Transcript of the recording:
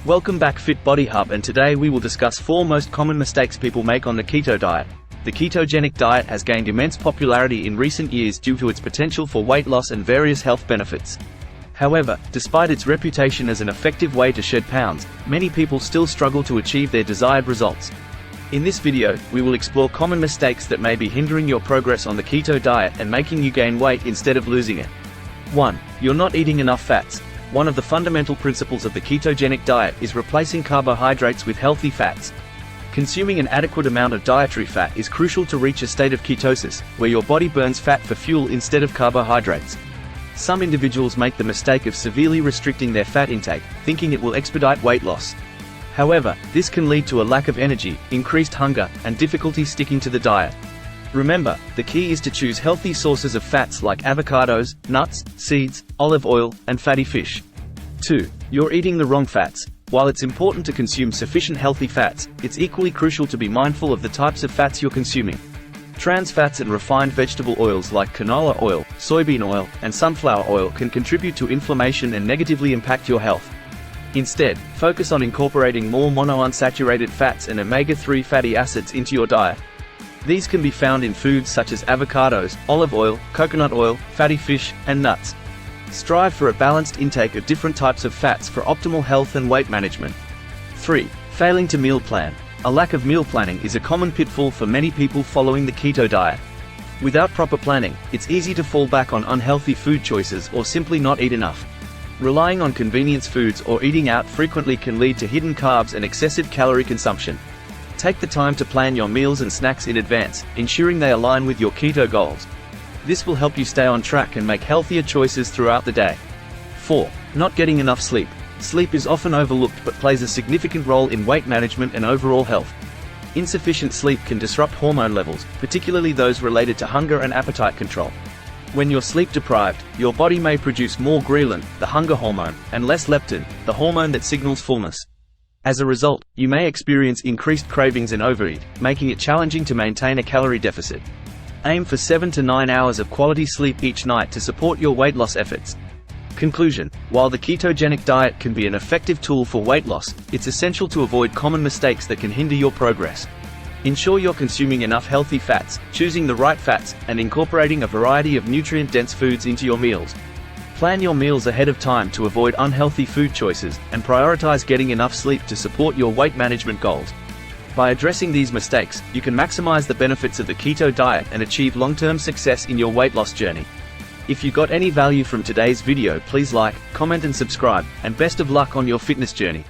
Welcome back Fit Body Hub, and today we will discuss 4 most common mistakes people make on the keto diet. The ketogenic diet has gained immense popularity in recent years due to its potential for weight loss and various health benefits. However, despite its reputation as an effective way to shed pounds, many people still struggle to achieve their desired results. In this video, we will explore common mistakes that may be hindering your progress on the keto diet and making you gain weight instead of losing it. 1. You're not eating enough fats. One of the fundamental principles of the ketogenic diet is replacing carbohydrates with healthy fats. Consuming an adequate amount of dietary fat is crucial to reach a state of ketosis, where your body burns fat for fuel instead of carbohydrates. Some individuals make the mistake of severely restricting their fat intake, thinking it will expedite weight loss. However, this can lead to a lack of energy, increased hunger, and difficulty sticking to the diet. Remember, the key is to choose healthy sources of fats like avocados, nuts, seeds, olive oil, and fatty fish. 2. You're eating the wrong fats. While it's important to consume sufficient healthy fats, it's equally crucial to be mindful of the types of fats you're consuming. Trans fats and refined vegetable oils like canola oil, soybean oil, and sunflower oil can contribute to inflammation and negatively impact your health. Instead, focus on incorporating more monounsaturated fats and omega-3 fatty acids into your diet. These can be found in foods such as avocados, olive oil, coconut oil, fatty fish, and nuts. Strive for a balanced intake of different types of fats for optimal health and weight management. 3. Failing to meal plan. A lack of meal planning is a common pitfall for many people following the keto diet. Without proper planning, it's easy to fall back on unhealthy food choices or simply not eat enough. Relying on convenience foods or eating out frequently can lead to hidden carbs and excessive calorie consumption. Take the time to plan your meals and snacks in advance, ensuring they align with your keto goals. This will help you stay on track and make healthier choices throughout the day. 4. Not getting enough sleep. Sleep is often overlooked but plays a significant role in weight management and overall health. Insufficient sleep can disrupt hormone levels, particularly those related to hunger and appetite control. When you're sleep deprived, your body may produce more ghrelin, the hunger hormone, and less leptin, the hormone that signals fullness. As a result, you may experience increased cravings and overeat, making it challenging to maintain a calorie deficit. Aim for 7 to 9 hours of quality sleep each night to support your weight loss efforts. Conclusion: while the ketogenic diet can be an effective tool for weight loss, it's essential to avoid common mistakes that can hinder your progress. Ensure you're consuming enough healthy fats, choosing the right fats, and incorporating a variety of nutrient-dense foods into your meals. Plan your meals ahead of time to avoid unhealthy food choices, and prioritize getting enough sleep to support your weight management goals. By addressing these mistakes, you can maximize the benefits of the keto diet and achieve long-term success in your weight loss journey. If you got any value from today's video, please like, comment and subscribe, and best of luck on your fitness journey.